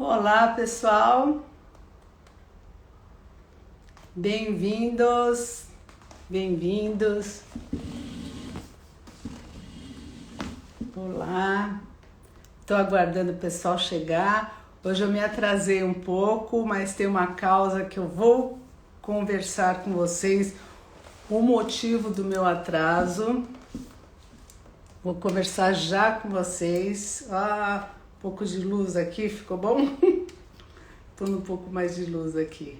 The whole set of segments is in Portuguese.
Olá, pessoal. Bem-vindos, bem-vindos. Olá. Estou aguardando o pessoal chegar. Hoje eu me atrasei um pouco, mas tem uma causa que eu vou conversar com vocês, o motivo do meu atraso. Vou conversar já com vocês. Um pouco de luz aqui, ficou bom? Tô um pouco mais de luz aqui.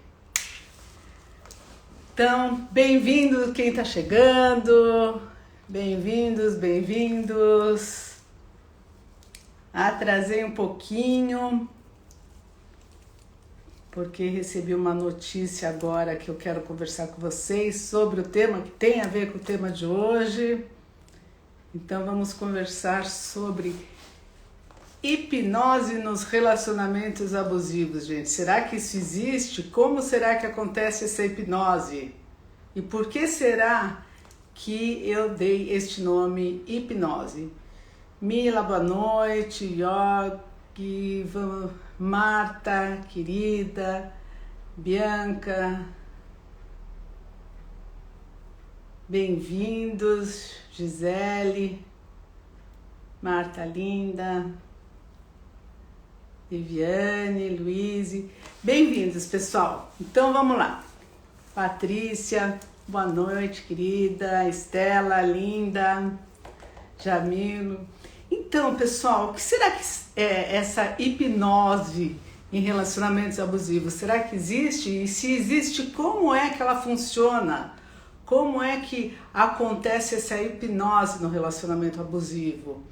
Então, bem-vindo quem tá chegando. Bem-vindos, bem-vindos. Atrasei um pouquinho, porque recebi uma notícia agora que eu quero conversar com vocês sobre o tema que tem a ver com o tema de hoje. Então vamos conversar sobre hipnose nos relacionamentos abusivos, gente. Será que isso existe? Como será que acontece essa hipnose? E por que será que eu dei este nome hipnose? Mila, boa noite. Yogi, Marta, querida, Bianca, bem-vindos. Gisele, Marta linda, Viviane, Luíse, bem-vindos, pessoal. Então vamos lá. Patrícia, boa noite, querida. Estela, linda. Jamilo. Então, pessoal, o que será que é essa hipnose em relacionamentos abusivos? Será que existe? E se existe, como é que ela funciona? Como é que acontece essa hipnose no relacionamento abusivo?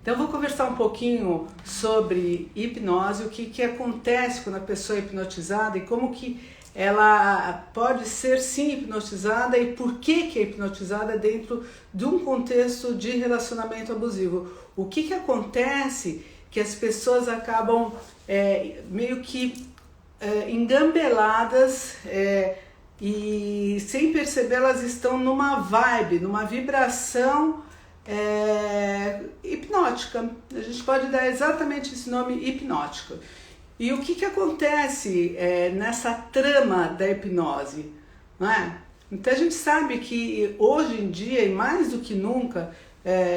Então eu vou conversar um pouquinho sobre hipnose, o que acontece quando a pessoa é hipnotizada e como que ela pode ser sim hipnotizada e por que é hipnotizada dentro de um contexto de relacionamento abusivo. O que acontece que as pessoas acabam meio que engambeladas e sem perceber elas estão numa vibe, numa vibração hipnótica. A gente pode dar exatamente esse nome, hipnótica. E o que acontece nessa trama da hipnose, não é? Então a gente sabe que hoje em dia, e mais do que nunca,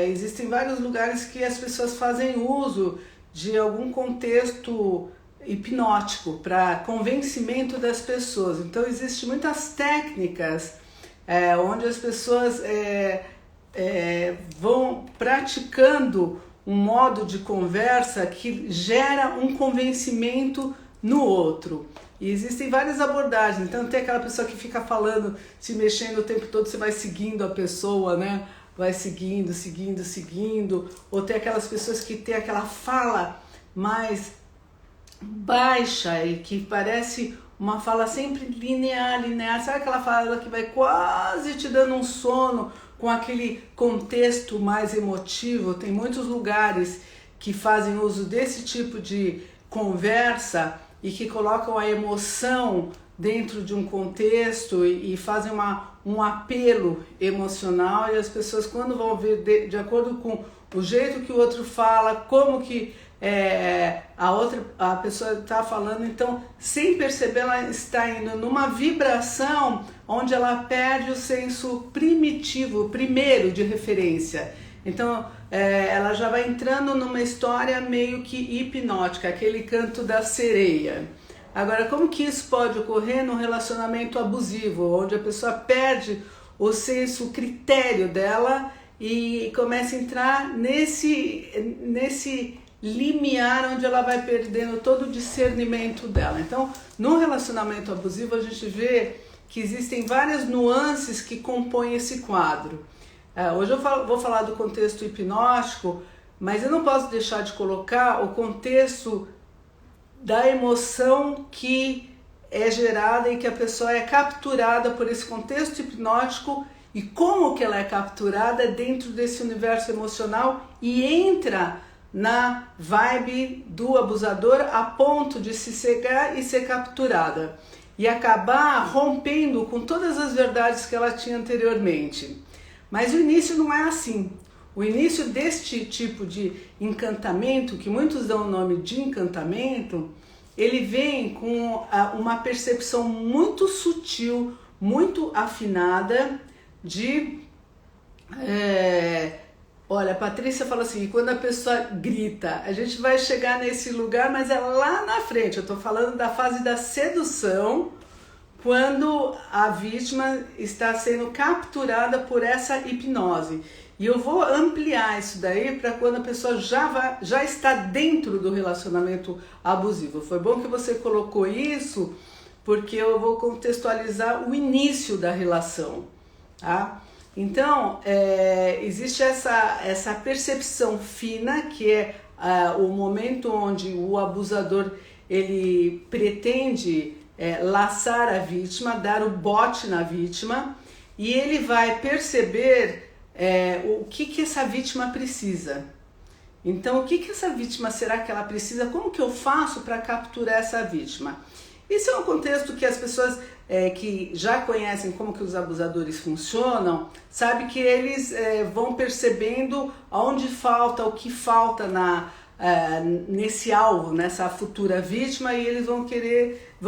existem vários lugares que as pessoas fazem uso de algum contexto hipnótico para convencimento das pessoas. Então existem muitas técnicas onde as pessoas vão praticando um modo de conversa que gera um convencimento no outro. E existem várias abordagens. Então tem aquela pessoa que fica falando, se mexendo o tempo todo, você vai seguindo a pessoa, né? Vai seguindo. Ou tem aquelas pessoas que tem aquela fala mais baixa e que parece uma fala sempre linear. Sabe aquela fala que vai quase te dando um sono com aquele contexto mais emotivo? Tem muitos lugares que fazem uso desse tipo de conversa e que colocam a emoção dentro de um contexto e fazem um apelo emocional, e as pessoas, quando vão ver de acordo com o jeito que o outro fala, como que a pessoa está falando, então sem perceber ela está indo numa vibração onde ela perde o senso primitivo, primeiro de referência. Então ela já vai entrando numa história meio que hipnótica, aquele canto da sereia. Agora, como que isso pode ocorrer num relacionamento abusivo, onde a pessoa perde o senso, o critério dela e começa a entrar nesse limiar onde ela vai perdendo todo o discernimento dela. Então, no relacionamento abusivo, a gente vê que existem várias nuances que compõem esse quadro. Hoje eu vou falar do contexto hipnótico, mas eu não posso deixar de colocar o contexto da emoção que é gerada e que a pessoa é capturada por esse contexto hipnótico e como que ela é capturada dentro desse universo emocional e entra na vibe do abusador a ponto de se cegar e ser capturada e acabar rompendo com todas as verdades que ela tinha anteriormente. Mas o início não é assim. O início deste tipo de encantamento, que muitos dão o nome de encantamento, ele vem com uma percepção muito sutil, muito afinada de... olha, a Patrícia fala assim, quando a pessoa grita, a gente vai chegar nesse lugar, mas é lá na frente. Eu estou falando da fase da sedução, quando a vítima está sendo capturada por essa hipnose. E eu vou ampliar isso daí para quando a pessoa já está dentro do relacionamento abusivo. Foi bom que você colocou isso, porque eu vou contextualizar o início da relação, tá? Então, existe essa percepção fina, que é o momento onde o abusador ele pretende laçar a vítima, dar o bote na vítima, e ele vai perceber o que essa vítima precisa. Então, o que essa vítima será que ela precisa? Como que eu faço para capturar essa vítima? Isso é um contexto que as pessoas que já conhecem como que os abusadores funcionam, sabe que eles vão percebendo onde falta, o que falta nesse alvo, nessa futura vítima, e eles vão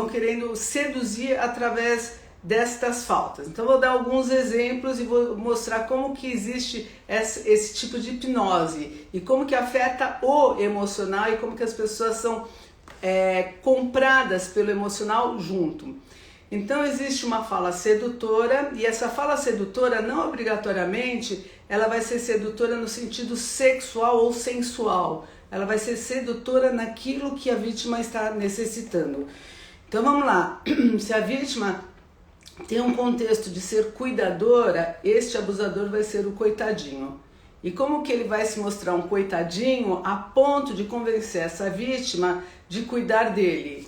querendo seduzir através destas faltas. Então vou dar alguns exemplos e vou mostrar como que existe esse tipo de hipnose e como que afeta o emocional e como que as pessoas são compradas pelo emocional junto. Então existe uma fala sedutora, e essa fala sedutora não obrigatoriamente ela vai ser sedutora no sentido sexual ou sensual. Ela vai ser sedutora naquilo que a vítima está necessitando. Então vamos lá, se a vítima tem um contexto de ser cuidadora, este abusador vai ser o coitadinho. E como que ele vai se mostrar um coitadinho a ponto de convencer essa vítima de cuidar dele?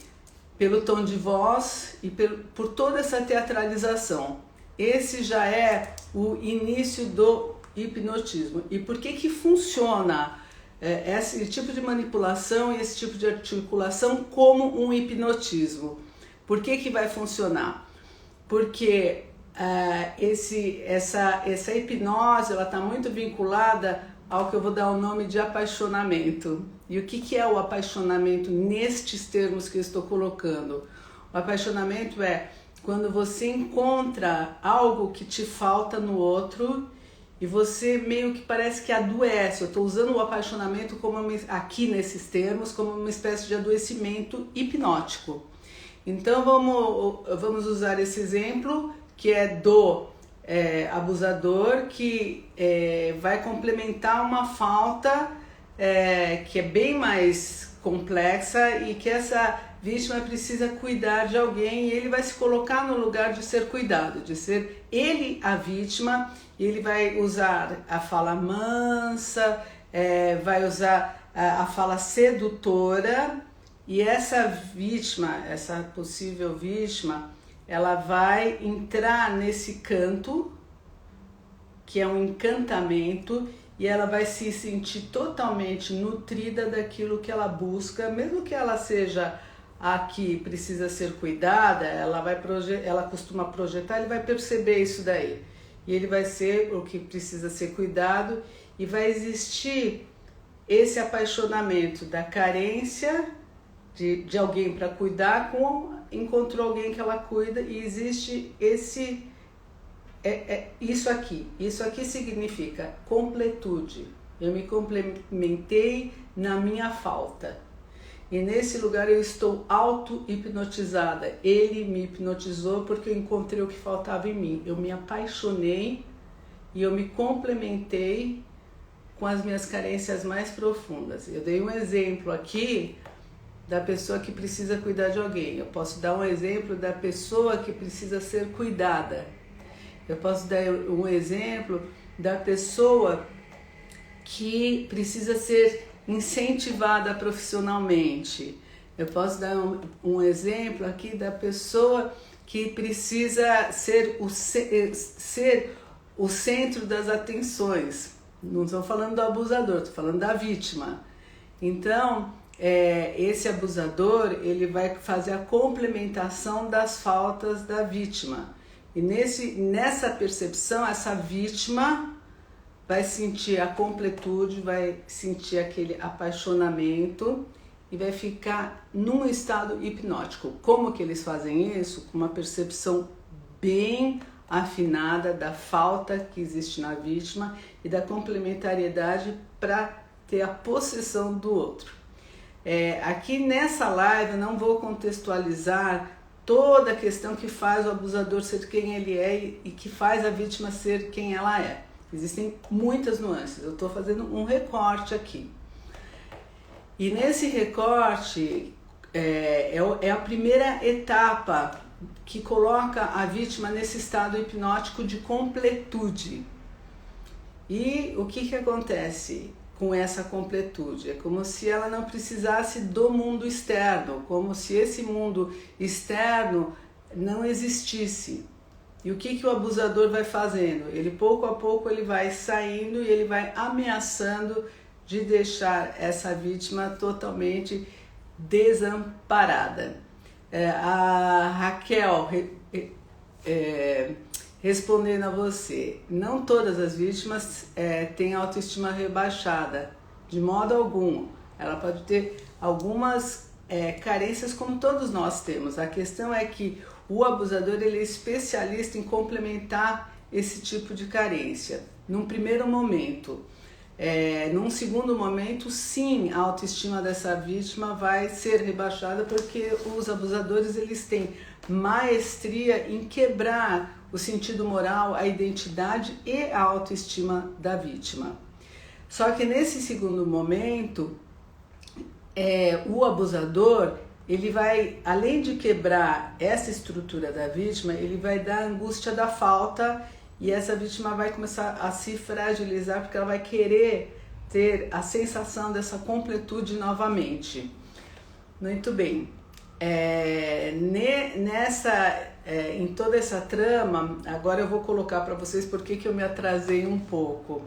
Pelo tom de voz e por toda essa teatralização. Esse já é o início do hipnotismo. E por que funciona esse tipo de manipulação e esse tipo de articulação como um hipnotismo? Por que vai funcionar? Porque essa hipnose ela está muito vinculada ao que eu vou dar o nome de apaixonamento. E o que é o apaixonamento nestes termos que eu estou colocando? O apaixonamento é quando você encontra algo que te falta no outro e você meio que parece que adoece. Eu estou usando o apaixonamento aqui nesses termos como uma espécie de adoecimento hipnótico. Então vamos usar esse exemplo que é do abusador que vai complementar uma falta que é bem mais complexa e que essa vítima precisa cuidar de alguém, e ele vai se colocar no lugar de ser cuidado, de ser ele a vítima, e ele vai usar a fala mansa, vai usar a fala sedutora, e essa vítima, essa possível vítima, ela vai entrar nesse canto, que é um encantamento, e ela vai se sentir totalmente nutrida daquilo que ela busca, mesmo que ela seja a que precisa ser cuidada, ela costuma projetar, ele vai perceber isso daí. E ele vai ser o que precisa ser cuidado, e vai existir esse apaixonamento da carência de alguém para cuidar, encontrou alguém que ela cuida, e existe isso aqui. Isso aqui significa completude. Eu me complementei na minha falta. E nesse lugar eu estou auto-hipnotizada. Ele me hipnotizou porque eu encontrei o que faltava em mim. Eu me apaixonei e eu me complementei com as minhas carências mais profundas. Eu dei um exemplo aqui da pessoa que precisa cuidar de alguém. Eu posso dar um exemplo da pessoa que precisa ser cuidada. Eu posso dar um exemplo da pessoa que precisa ser incentivada profissionalmente. Eu posso dar um exemplo aqui da pessoa que precisa ser o centro das atenções. Não estou falando do abusador, estou falando da vítima. Então, esse abusador, ele vai fazer a complementação das faltas da vítima. E nessa percepção, essa vítima vai sentir a completude, vai sentir aquele apaixonamento, e vai ficar num estado hipnótico. Como que eles fazem isso? Com uma percepção bem afinada da falta que existe na vítima e da complementariedade para ter a possessão do outro. Aqui nessa live eu não vou contextualizar toda a questão que faz o abusador ser quem ele é e que faz a vítima ser quem ela é. Existem muitas nuances, eu estou fazendo um recorte aqui. E nesse recorte é a primeira etapa que coloca a vítima nesse estado hipnótico de completude. E o que acontece com essa completude? É como se ela não precisasse do mundo externo, como se esse mundo externo não existisse. E o que o abusador vai fazendo? Ele pouco a pouco ele vai saindo e ele vai ameaçando de deixar essa vítima totalmente desamparada. A Raquel, respondendo a você, não todas as vítimas têm autoestima rebaixada, de modo algum. Ela pode ter algumas carências como todos nós temos. A questão é que o abusador ele é especialista em complementar esse tipo de carência. Num primeiro momento. Num segundo momento, sim, a autoestima dessa vítima vai ser rebaixada porque os abusadores eles têm maestria em quebrar o sentido moral, a identidade e a autoestima da vítima. Só que nesse segundo momento, o abusador ele vai, além de quebrar essa estrutura da vítima, ele vai dar a angústia da falta. E essa vítima vai começar a se fragilizar porque ela vai querer ter a sensação dessa completude novamente. Muito bem. Em toda essa trama, agora eu vou colocar para vocês por que eu me atrasei um pouco.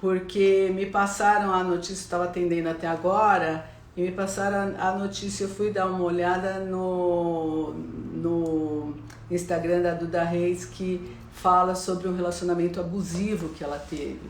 Porque me passaram a notícia, estava atendendo até agora, e me passaram a notícia, eu fui dar uma olhada no Instagram da Duda Reis, que fala sobre um relacionamento abusivo que ela teve.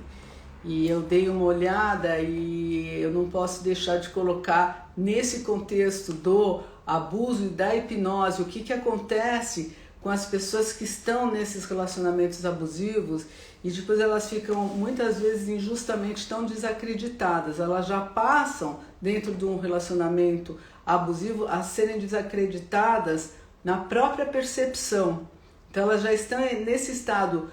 E eu dei uma olhada e eu não posso deixar de colocar nesse contexto do abuso e da hipnose, o que acontece com as pessoas que estão nesses relacionamentos abusivos e depois elas ficam muitas vezes injustamente tão desacreditadas. Elas já passam dentro de um relacionamento abusivo a serem desacreditadas na própria percepção. Então elas já estão nesse estado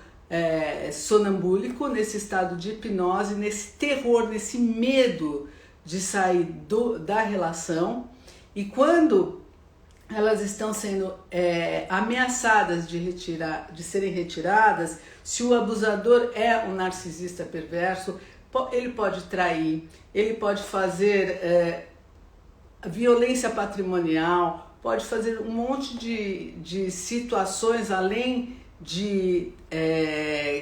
sonambúlico, nesse estado de hipnose, nesse terror, nesse medo de sair da relação. E quando elas estão sendo ameaçadas de serem retiradas, se o abusador é um narcisista perverso, ele pode trair, ele pode fazer violência patrimonial, pode fazer um monte de situações além de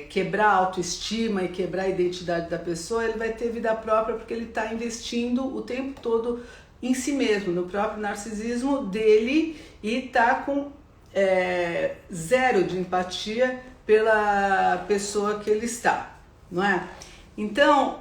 quebrar a autoestima e quebrar a identidade da pessoa. Ele vai ter vida própria porque ele está investindo o tempo todo em si mesmo, no próprio narcisismo dele e está com zero de empatia pela pessoa que ele está, não é? Então,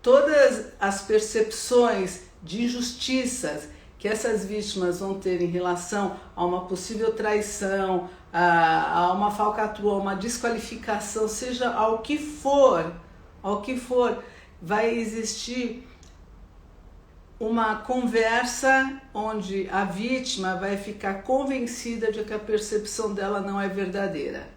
todas as percepções de injustiças que essas vítimas vão ter em relação a uma possível traição, a uma falcatrua, a uma desqualificação, seja ao que for, vai existir uma conversa onde a vítima vai ficar convencida de que a percepção dela não é verdadeira.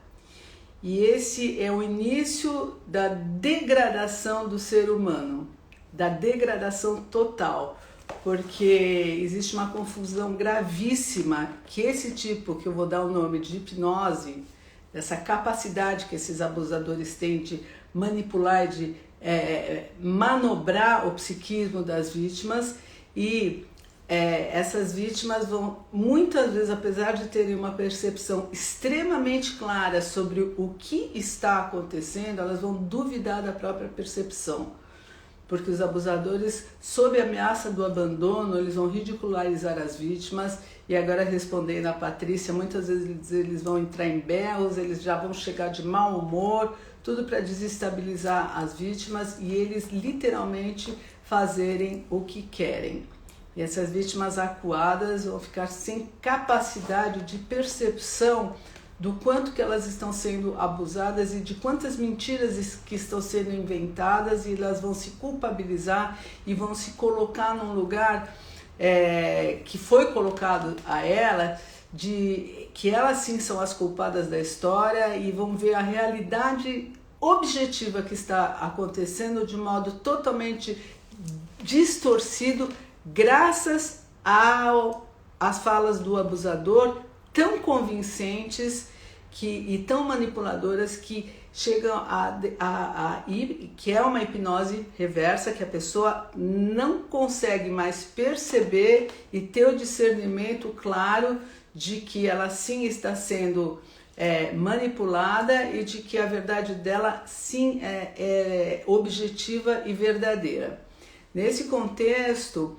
E esse é o início da degradação do ser humano, da degradação total, porque existe uma confusão gravíssima que esse tipo, que eu vou dar o nome de hipnose, essa capacidade que esses abusadores têm de manipular, de manobrar o psiquismo das vítimas, e essas vítimas vão, muitas vezes, apesar de terem uma percepção extremamente clara sobre o que está acontecendo, elas vão duvidar da própria percepção, porque os abusadores, sob a ameaça do abandono, eles vão ridicularizar as vítimas. E agora, respondendo a Patrícia, muitas vezes eles vão entrar em berros, eles já vão chegar de mau humor, tudo para desestabilizar as vítimas, e eles literalmente fazerem o que querem. E essas vítimas acuadas vão ficar sem capacidade de percepção do quanto que elas estão sendo abusadas e de quantas mentiras que estão sendo inventadas, e elas vão se culpabilizar e vão se colocar num lugar que foi colocado a ela, de que elas sim são as culpadas da história, e vão ver a realidade objetiva que está acontecendo de modo totalmente distorcido, graças às falas do abusador, tão convincentes e tão manipuladoras, que chegam que é uma hipnose reversa, que a pessoa não consegue mais perceber e ter o discernimento claro de que ela sim está sendo manipulada, e de que a verdade dela sim é objetiva e verdadeira. Nesse contexto,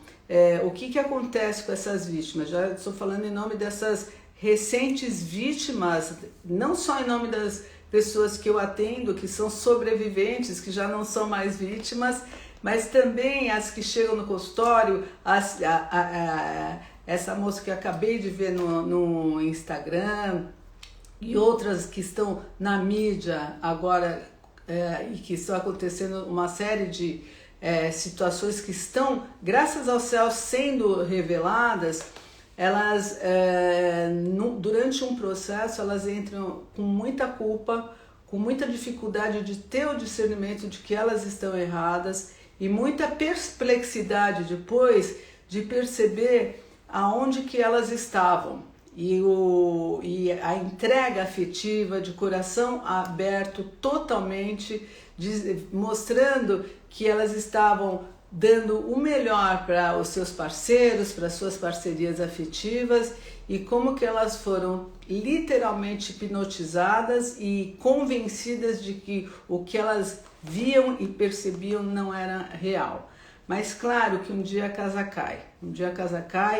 o que acontece com essas vítimas? Já estou falando em nome dessas recentes vítimas, não só em nome das pessoas que eu atendo, que são sobreviventes, que já não são mais vítimas, mas também as que chegam no consultório, essa moça que eu acabei de ver no Instagram, e outras que estão na mídia agora, e que estão acontecendo uma série de situações que estão, graças ao céu, sendo reveladas. Elas, durante um processo, elas entram com muita culpa, com muita dificuldade de ter o discernimento de que elas estão erradas, e muita perplexidade depois de perceber aonde que elas estavam. E a entrega afetiva, de coração aberto totalmente, mostrando que elas estavam dando o melhor para os seus parceiros, para as suas parcerias afetivas, e como que elas foram literalmente hipnotizadas e convencidas de que o que elas viam e percebiam não era real. Mas claro que um dia a casa cai,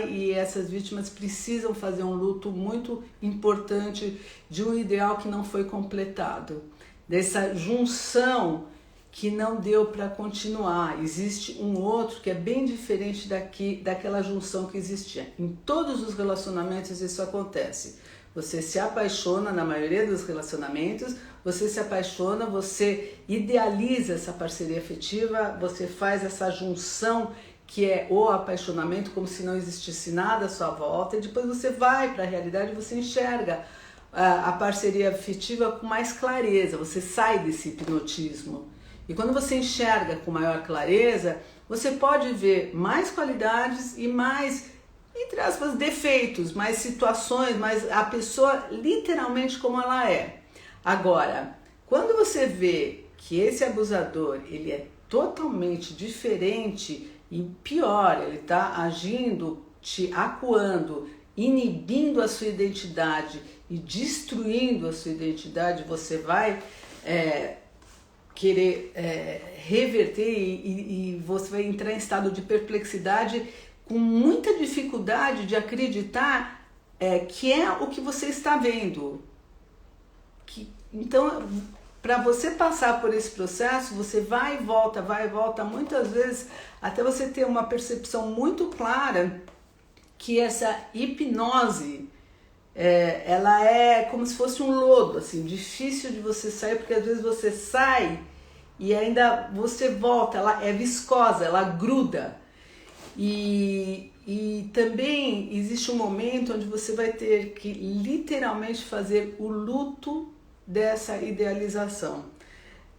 e essas vítimas precisam fazer um luto muito importante de um ideal que não foi completado, dessa junção que não deu para continuar. Existe um outro que é bem diferente daquela junção que existia. Em todos os relacionamentos isso acontece. Você se apaixona, na maioria dos relacionamentos, você se apaixona, você idealiza essa parceria afetiva, você faz essa junção que é o apaixonamento, como se não existisse nada à sua volta, e depois você vai para a realidade e você enxerga a parceria afetiva com mais clareza, você sai desse hipnotismo. E quando você enxerga com maior clareza, você pode ver mais qualidades e mais, entre aspas, defeitos, mais situações, mais a pessoa literalmente como ela é. Agora, quando você vê que esse abusador, ele é totalmente diferente e pior, ele está agindo, te acuando, inibindo a sua identidade e destruindo a sua identidade, você vai querer reverter e você vai entrar em estado de perplexidade, com muita dificuldade de acreditar que é o que você está vendo. Então, para você passar por esse processo, você vai e volta, muitas vezes, até você ter uma percepção muito clara que essa hipnose, ela é como se fosse um lodo, assim, difícil de você sair, porque às vezes você sai e ainda você volta, ela é viscosa, ela gruda. E também existe um momento onde você vai ter que literalmente fazer o luto dessa idealização,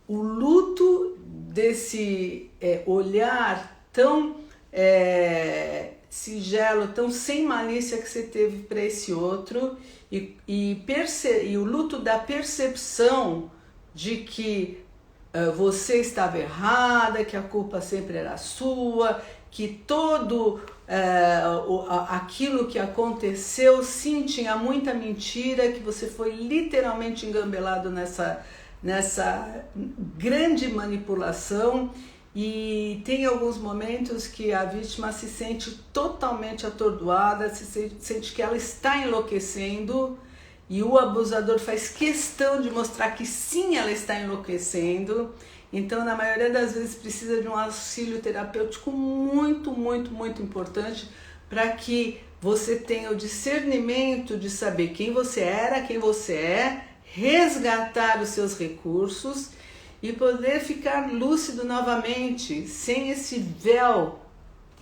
o luto desse olhar tão singelo, tão sem malícia que você teve para esse outro, e o luto da percepção de que você estava errada, que a culpa sempre era sua, que todo aquilo que aconteceu sim tinha muita mentira, que você foi literalmente engambelado nessa grande manipulação. E tem alguns momentos que a vítima se sente totalmente atordoada, se sente que ela está enlouquecendo, e o abusador faz questão de mostrar que sim, ela está enlouquecendo, Então, na maioria das vezes, precisa de um auxílio terapêutico muito, muito, muito importante para que você tenha o discernimento de saber quem você era, quem você é, resgatar os seus recursos e poder ficar lúcido novamente, sem esse véu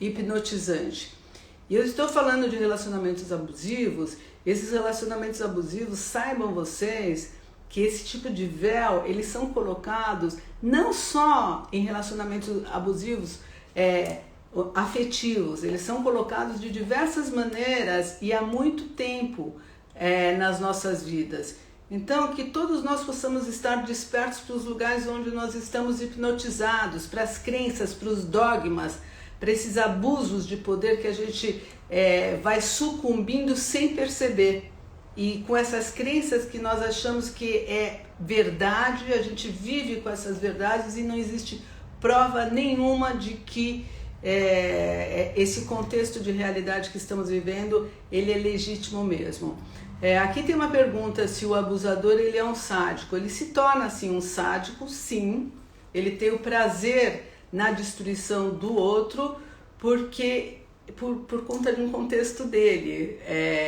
hipnotizante. E eu estou falando de relacionamentos abusivos. Esses relacionamentos abusivos, saibam vocês que esse tipo de véu, eles são colocados não só em relacionamentos abusivos afetivos, eles são colocados de diversas maneiras e há muito tempo nas nossas vidas. Então, que todos nós possamos estar despertos para os lugares onde nós estamos hipnotizados, para as crenças, para os dogmas, para esses abusos de poder que a gente vai sucumbindo sem perceber. E com essas crenças que nós achamos que é verdade, a gente vive com essas verdades e não existe prova nenhuma de que esse contexto de realidade que estamos vivendo, ele é legítimo mesmo. Aqui tem uma pergunta se o abusador ele é um sádico. Ele se torna assim um sádico, sim. Ele tem o prazer na destruição do outro porque por conta de um contexto dele.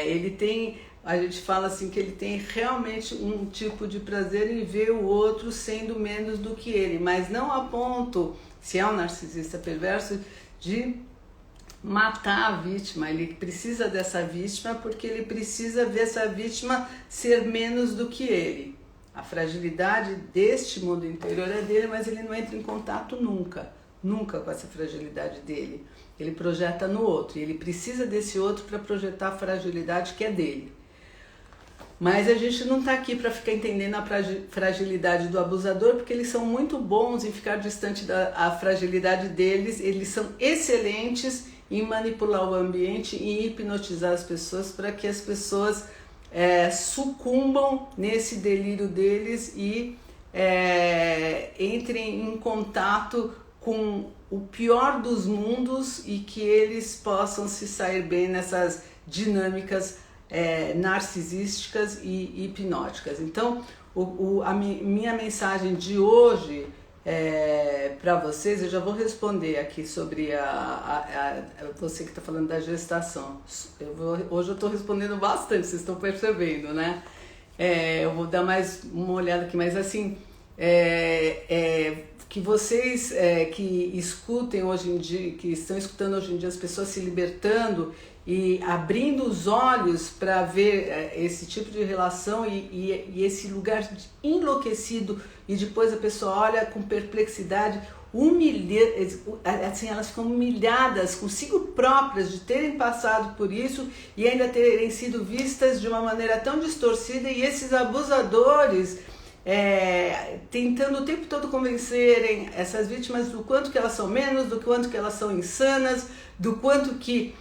Ele tem, a gente fala assim que ele tem realmente um tipo de prazer em ver o outro sendo menos do que ele, mas não a ponto, se é um narcisista perverso, de matar a vítima. Ele precisa dessa vítima porque ele precisa ver essa vítima ser menos do que ele. A fragilidade deste mundo interior é dele, mas ele não entra em contato nunca com essa fragilidade dele. Ele projeta no outro e ele precisa desse outro para projetar a fragilidade que é dele. Mas a gente não está aqui para ficar entendendo a fragilidade do abusador, porque eles são muito bons em ficar distante da fragilidade deles, eles são excelentes em manipular o ambiente e hipnotizar as pessoas para que as pessoas sucumbam nesse delírio deles e entrem em contato com o pior dos mundos e que eles possam se sair bem nessas dinâmicas narcisísticas e hipnóticas. Então, a minha mensagem de hoje para vocês, eu já vou responder aqui sobre você que está falando da gestação. Hoje eu estou respondendo bastante, vocês estão percebendo, né? Eu vou dar mais uma olhada aqui, mas assim, que vocês que escutem hoje em dia, que estão escutando hoje em dia as pessoas se libertando e abrindo os olhos para ver esse tipo de relação e esse lugar enlouquecido, e depois a pessoa olha com perplexidade, assim, elas ficam humilhadas consigo próprias de terem passado por isso e ainda terem sido vistas de uma maneira tão distorcida, e esses abusadores tentando o tempo todo convencerem essas vítimas do quanto que elas são menos, do quanto que elas são insanas, do quanto que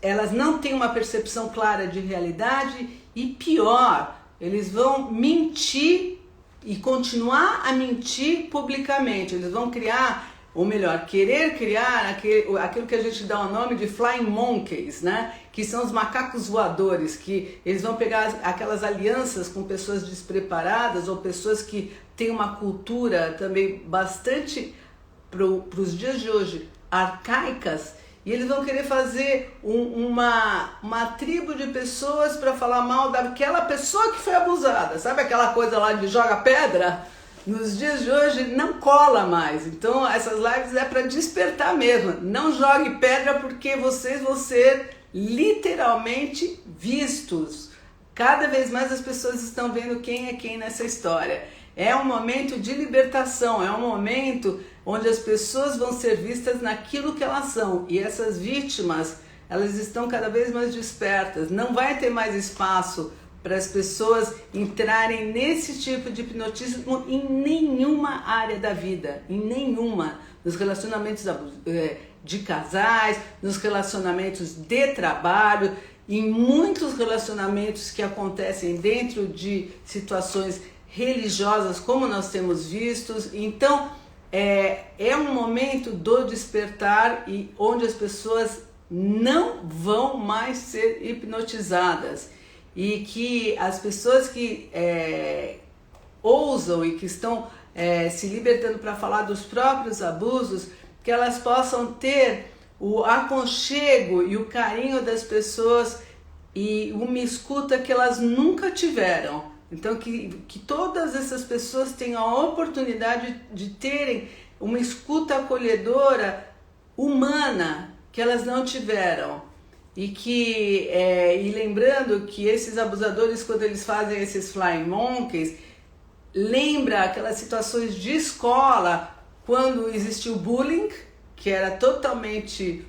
elas não têm uma percepção clara de realidade, e pior, eles vão mentir e continuar a mentir publicamente. Eles vão criar, ou melhor, querer criar aquilo que a gente dá o nome de flying monkeys, né? Que são os macacos voadores, que eles vão pegar aquelas alianças com pessoas despreparadas ou pessoas que têm uma cultura também bastante, para os dias de hoje, arcaicas, e eles vão querer fazer uma tribo de pessoas para falar mal daquela pessoa que foi abusada. Sabe aquela coisa lá de joga pedra? Nos dias de hoje não cola mais. Então essas lives é para despertar mesmo. Não jogue pedra porque vocês vão ser literalmente vistos. Cada vez mais as pessoas estão vendo quem é quem nessa história. É um momento de libertação, é um momento onde as pessoas vão ser vistas naquilo que elas são. E essas vítimas, elas estão cada vez mais despertas. Não vai ter mais espaço para as pessoas entrarem nesse tipo de hipnotismo em nenhuma área da vida, em nenhuma. Nos relacionamentos de casais, nos relacionamentos de trabalho, em muitos relacionamentos que acontecem dentro de situações religiosas, como nós temos vistos. Então, é um momento do despertar, e onde as pessoas não vão mais ser hipnotizadas, e que as pessoas que ousam e que estão se libertando para falar dos próprios abusos, que elas possam ter o aconchego e o carinho das pessoas e uma escuta que elas nunca tiveram. Então que todas essas pessoas tenham a oportunidade de terem uma escuta acolhedora humana que elas não tiveram. E lembrando que esses abusadores, quando eles fazem esses flying monkeys, lembra aquelas situações de escola, quando existiu bullying, que era totalmente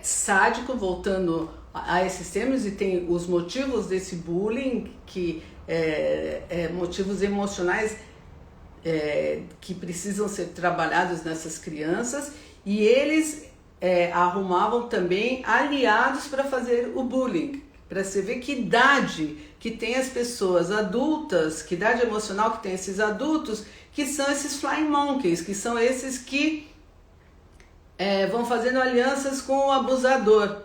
sádico, voltando a esses termos, e tem os motivos desse bullying, que motivos emocionais que precisam ser trabalhados nessas crianças, e eles arrumavam também aliados para fazer o bullying, para você ver que idade que tem as pessoas adultas, que idade emocional que tem esses adultos, que são esses flying monkeys, que são esses que vão fazendo alianças com o abusador.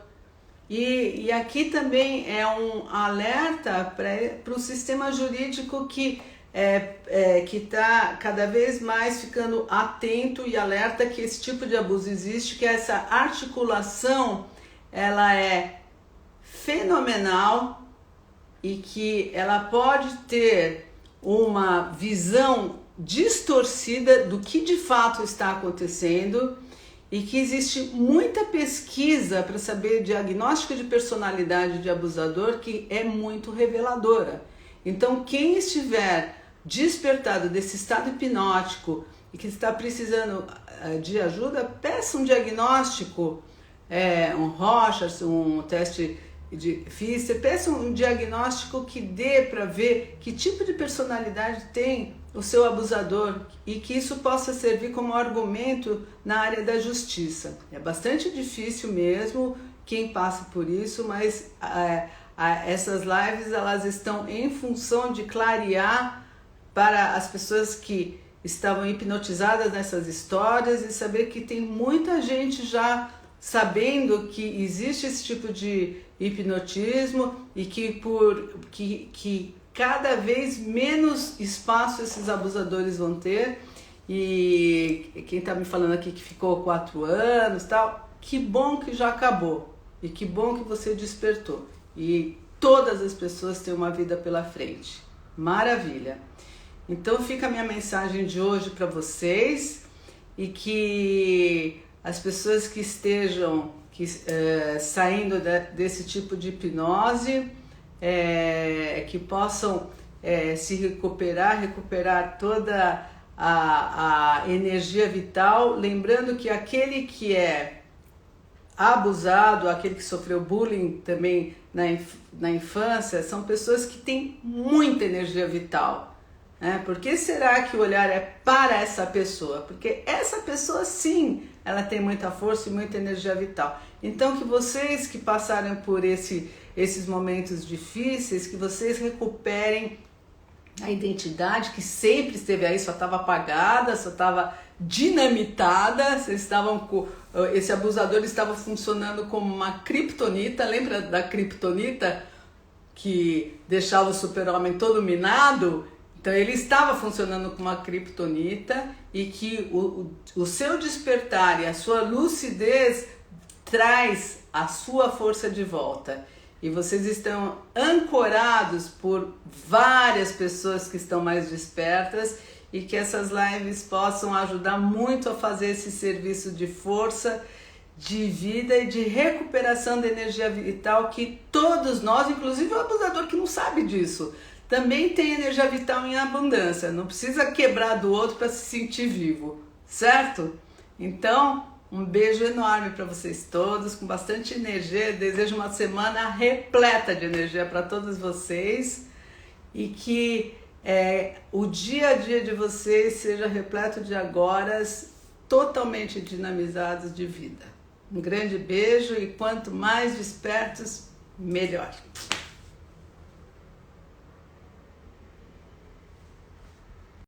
E aqui também é um alerta para o sistema jurídico que está cada vez mais ficando atento e alerta que esse tipo de abuso existe, que essa articulação ela é fenomenal e que ela pode ter uma visão distorcida do que de fato está acontecendo, e que existe muita pesquisa para saber diagnóstico de personalidade de abusador que é muito reveladora. Então, quem estiver despertado desse estado hipnótico e que está precisando de ajuda, peça um diagnóstico, um Rorschach, um teste de Pfister, peça um diagnóstico que dê para ver que tipo de personalidade tem o seu abusador e que isso possa servir como argumento na área da justiça. É bastante difícil mesmo quem passa por isso, mas essas lives elas estão em função de clarear para as pessoas que estavam hipnotizadas nessas histórias e saber que tem muita gente já sabendo que existe esse tipo de hipnotismo e que cada vez menos espaço esses abusadores vão ter. E quem está me falando aqui que ficou 4 anos, tal, que bom que já acabou e que bom que você despertou. E todas as pessoas têm uma vida pela frente. Maravilha! Então fica a minha mensagem de hoje para vocês, e que as pessoas que estejam saindo desse tipo de hipnose, que possam se recuperar toda a energia vital, lembrando que aquele que é abusado, aquele que sofreu bullying também na infância, são pessoas que têm muita energia vital. Por que será que o olhar é para essa pessoa? Porque essa pessoa sim, ela tem muita força e muita energia vital. Então que vocês que passaram por esses momentos difíceis, que vocês recuperem a identidade que sempre esteve aí, só estava apagada, só estava dinamitada, esse abusador estava funcionando como uma criptonita. Lembra da criptonita que deixava o super-homem todo minado? Então ele estava funcionando como uma criptonita, e que o seu despertar e a sua lucidez traz a sua força de volta. E vocês estão ancorados por várias pessoas que estão mais despertas, e que essas lives possam ajudar muito a fazer esse serviço de força, de vida e de recuperação da energia vital, que todos nós, inclusive o abusador que não sabe disso, também tem energia vital em abundância. Não precisa quebrar do outro para se sentir vivo, certo? Então, um beijo enorme para vocês todos, com bastante energia. Desejo uma semana repleta de energia para todos vocês, e que o dia a dia de vocês seja repleto de agoras totalmente dinamizados de vida. Um grande beijo, e quanto mais despertos, melhor.